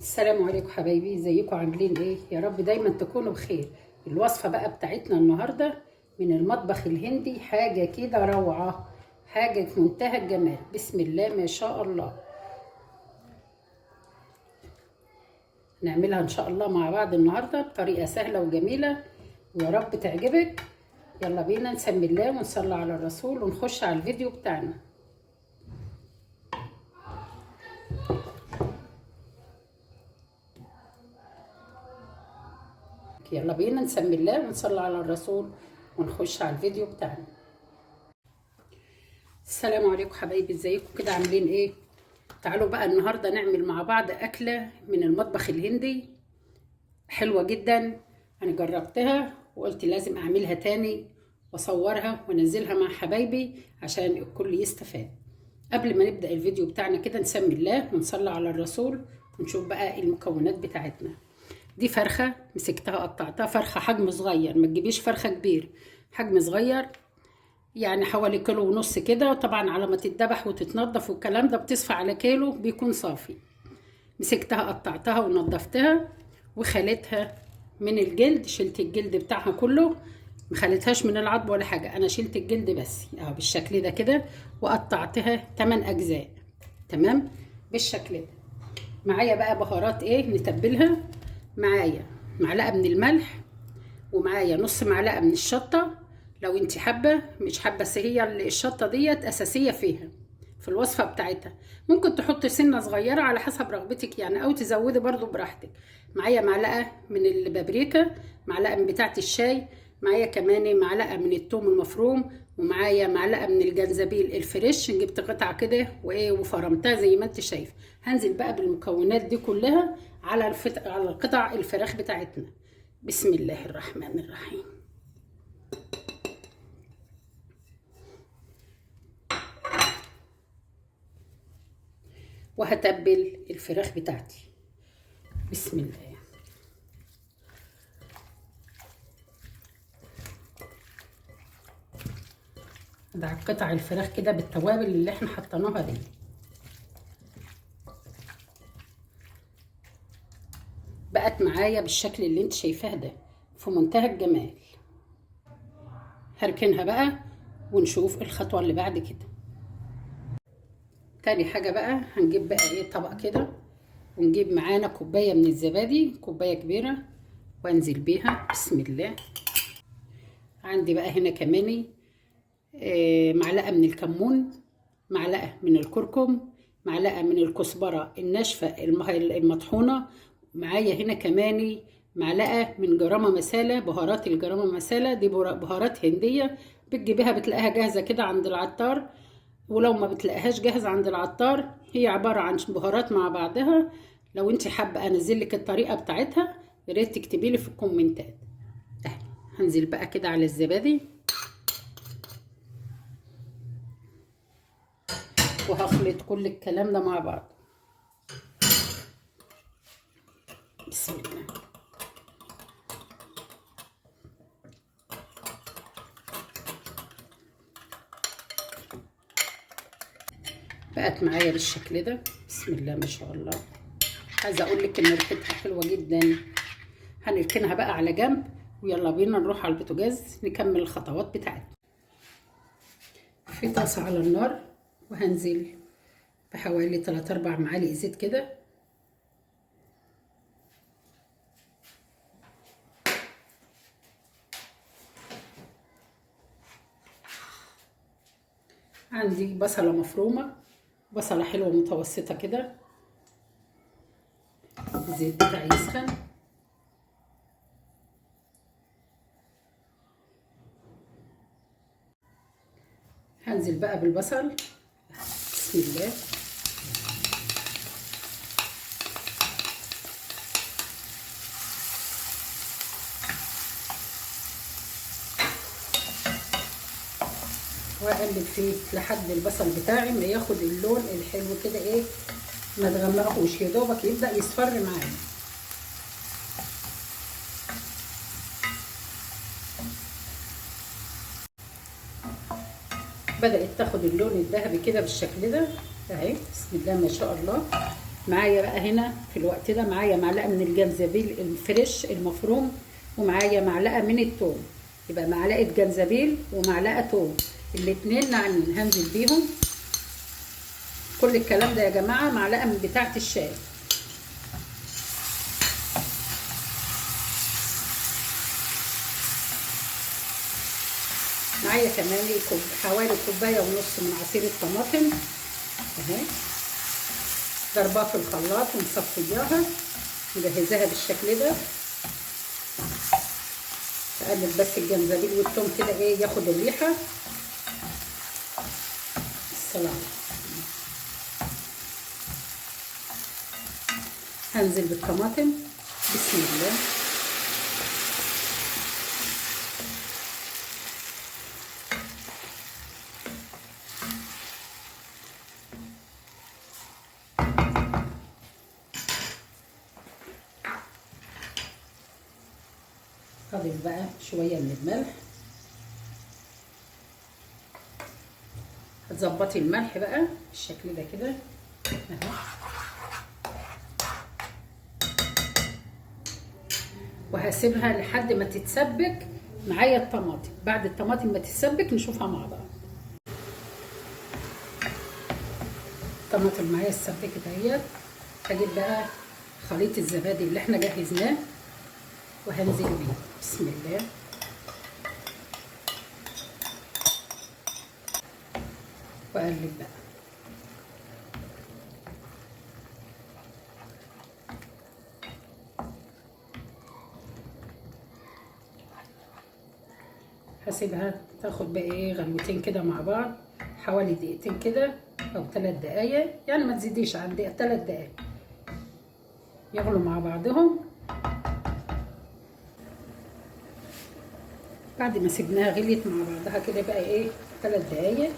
السلام عليكم حبايبي، ازيكم عاملين ايه؟ يا رب دايما تكونوا بخير. الوصفه بقى بتاعتنا النهارده من المطبخ الهندي، حاجه كده روعه، حاجه في منتهى الجمال. بسم الله ما شاء الله. نعملها ان شاء الله مع بعض النهارده بطريقه سهله وجميله ويا رب تعجبك. يلا بينا نسمي الله ونصلي على الرسول ونخش على الفيديو بتاعنا. يلا بينا نسمي الله ونصلي على الرسول ونخش على الفيديو بتاعنا. السلام عليكم حبايبي، ازيكم كده عاملين ايه؟ تعالوا بقى النهارده نعمل مع بعض اكله من المطبخ الهندي حلوه جدا. انا جربتها وقلت لازم اعملها تاني واصورها وانزلها مع حبايبي عشان الكل يستفاد. قبل ما نبدا الفيديو بتاعنا كده نسمي الله ونصلي على الرسول ونشوف بقى المكونات بتاعتنا. دي فرخه مسكتها قطعتها فرخه حجم صغير، ما تجيبيش فرخه كبير، حجم صغير يعني حوالي كيلو ونص كده. طبعا على ما تتذبح وتتنضف والكلام ده بتصفى على كيلو بيكون صافي. مسكتها قطعتها ونضفتها وخليتها من الجلد، شلت الجلد بتاعها كله، ما خليتهاش من العظم ولا حاجه، انا شلت الجلد بس اهو بالشكل ده كده، وقطعتها 8 اجزاء. تمام بالشكل ده. معايا بقى بهارات ايه نتبلها. معايا معلقه من الملح، ومعايا نص معلقه من الشطه لو انت حابه، مش حابه بس هي الشطه ديت اساسيه فيها في الوصفه بتاعتها. ممكن تحطي سنه صغيره على حسب رغبتك يعني، او تزودي برضو براحتك. معايا معلقه من البابريكا، معلقه من بتاعه الشاي، معايا كمان معلقه من الثوم المفروم، ومعايا معلقه من الجنزبيل الفريش، جبت قطعه كده وايه وفرمتها زي ما انت شايف. هنزل بقى بالمكونات دي كلها على على قطع الفراخ بتاعتنا. بسم الله الرحمن الرحيم. وهتبل الفراخ بتاعتي. بسم الله. ادعك قطع الفراخ كده بالتوابل اللي احنا حطيناها دي. بقت معايا بالشكل اللي انت شايفاه ده في منتهى الجمال. هركنها بقى ونشوف الخطوة اللي بعد كده. تاني حاجة بقى هنجيب بقى ايه طبق كده، ونجيب معانا كوباية من الزبادي، كوباية كبيرة، وانزل بيها. بسم الله. عندي بقى هنا كمان معلقة من الكمون، معلقة من الكركم، معلقة من الكزبرة الناشفة المطحونة. معايا هنا كمان معلقة من جرامة مسالة، بهارات الجرامة مسالة دي بهارات هندية بتجيبيها بتلاقيها جاهزة كده عند العطار، ولو ما بتلاقيهاش جاهزة عند العطار هي عبارة عن بهارات مع بعضها. لو انت حابة انزل لك الطريقة بتاعتها يا ريت تكتبي لي في الكومنتات. هنزل بقى كده على الزبادي وهخلط كل الكلام ده مع بعض. بسم الله. بقت معايا بالشكل ده. بسم الله ما شاء الله. عايزه اقول لك ان ريحتها حلوه جدا. هنركنها بقى على جنب ويلا بينا نروح على البوتاجاز نكمل الخطوات بتاعتنا. في طاسه على النار وهنزل بحوالي 3-4 معالق زيت كده. عندي بصله مفرومه، بصله حلوه متوسطه كده. الزيت بتاعي يسخن. هنزل بقى بالبصل. بسم الله. واقلب فيه لحد البصل بتاعي ما ياخد اللون الحلو كده، ايه ما تغمقهوش، يا دوبك يبدا يصفر معايا. بدات تاخد اللون الذهبي كده بالشكل ده اهي. بسم الله ما شاء الله. معايا بقى هنا في الوقت ده معايا معلقه من الجنزبيل الفريش المفروم، ومعايا معلقه من الثوم. يبقى معلقه جنزبيل ومعلقه ثوم، الاتنين ناعمين هنزل بيهم. كل الكلام ده يا جماعه معلقه من بتاعه الشاي. معايا كمان حوالي كوبايه ونص من عصير الطماطم اهي، ضربها في الخلاط ومصفياها مجهزاها بالشكل ده. اقلب بس الجنزبيل والثوم كده ايه ياخد الريحه. السلام. هنزل بالطماطم بسم الله. هضيف بقى شويه من الملح. هتظبطي الملح بقى بالشكل ده كده اهو، وهسيبها لحد ما تتسبك معايا الطماطم. بعد الطماطم ما تتسبك نشوفها مع بعض. الطماطم معايا اتسبكت اهيت. هجيب بقى خليط الزبادي اللي احنا جهزناه وهنزل بيه بسم الله. واقلب بقى. هسيبها تاخد بقى ايه غلوتين كده مع بعض، حوالي دقيقتين كده او 3 دقايق، يعني ما تزيديش عن دقيقة 3 دقايق يغلوا مع بعضهم. بعد ما سيبناها غليت مع بعضها كده بقى ايه 3 دقايق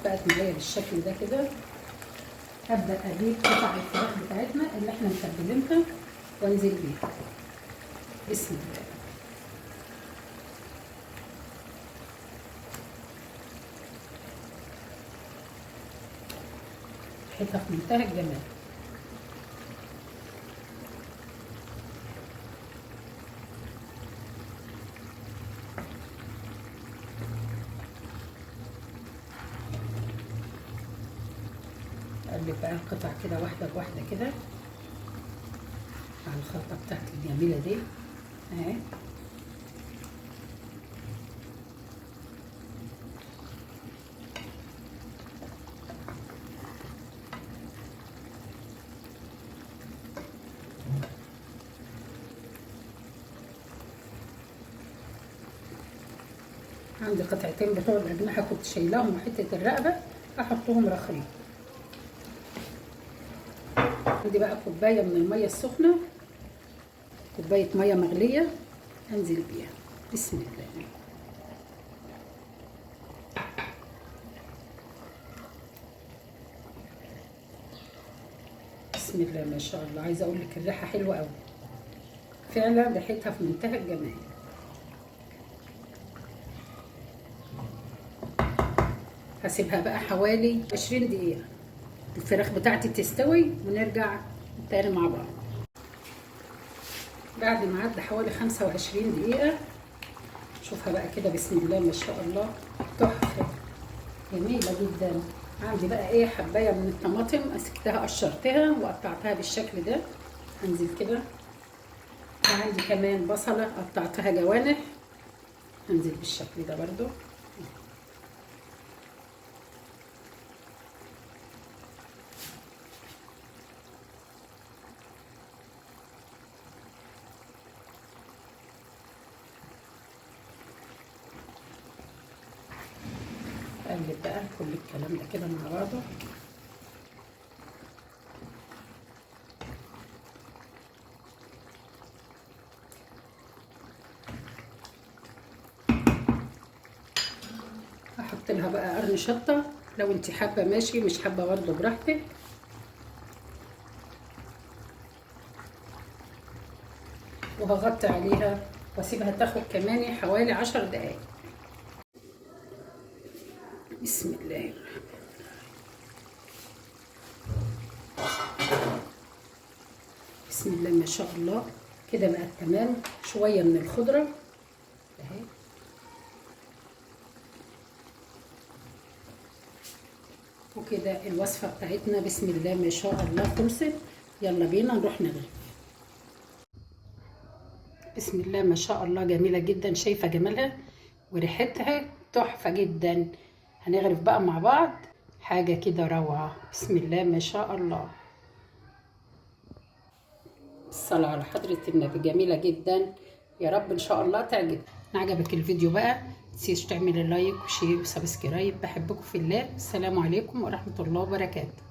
بقت معايا بالشكل ده كده. هبدا اجيب قطع الفراخ بتاعتنا اللي احنا متبلينها وانزل بيها بسم الله. ريحتها في منتهى الجمال. اقلب بقى القطع كده واحده بواحده كده على الخلطه بتاعتي الجميله دي اهي. عندي قطعتين بتوع الاجنحه كنت شايلاهم وحته الرقبه احطهم رخيص. عندي بقى كوبايه من الميه السخنه، كوبايه ميه مغليه انزل بيها بسم الله. بسم الله ما شاء الله. عايزه اقول لك الريحه حلوه قوي فعلا، ريحتها في منتهى الجمال. هسيبها بقى حوالي 20 دقيقه الفراخ بتاعتي تستوي ونرجع تاني مع بعض. بعد ما عدى حوالي 25 دقيقه شوفها بقى كده بسم الله ما شاء الله تحفه جميله جدا. عندي بقى ايه حبايه من الطماطم مسكتها قشرتها وقطعتها بالشكل ده هنزل كده. وعندي كمان بصله قطعتها جوانح هنزل بالشكل ده برضو. اقلب بقى كل الكلام ده كده مع بعضه. احط لها بقى قرن شطه لو انت حابه ماشي، مش حابه برضه براحتك. وهغطي عليها واسيبها تاخد كمان حوالي 10 دقايق بسم الله. بسم الله ما شاء الله. كده بقى تمام. شويه من الخضره اهي. وكده الوصفه بتاعتنا بسم الله ما شاء الله خلصت. يلا بينا نروح نغرف. بسم الله ما شاء الله جميله جدا، شايفه جمالها وريحتها تحفه جدا. هنغرف بقى مع بعض حاجه كده روعه. بسم الله ما شاء الله. الصلاة على حضرة النبي. جميلة جدا، يا رب ان شاء الله تعجبك. عجبك الفيديو بقى متنسيش تعملي لايك وشير وسبسكرايب. بحبكم في الله. السلام عليكم ورحمة الله وبركاته.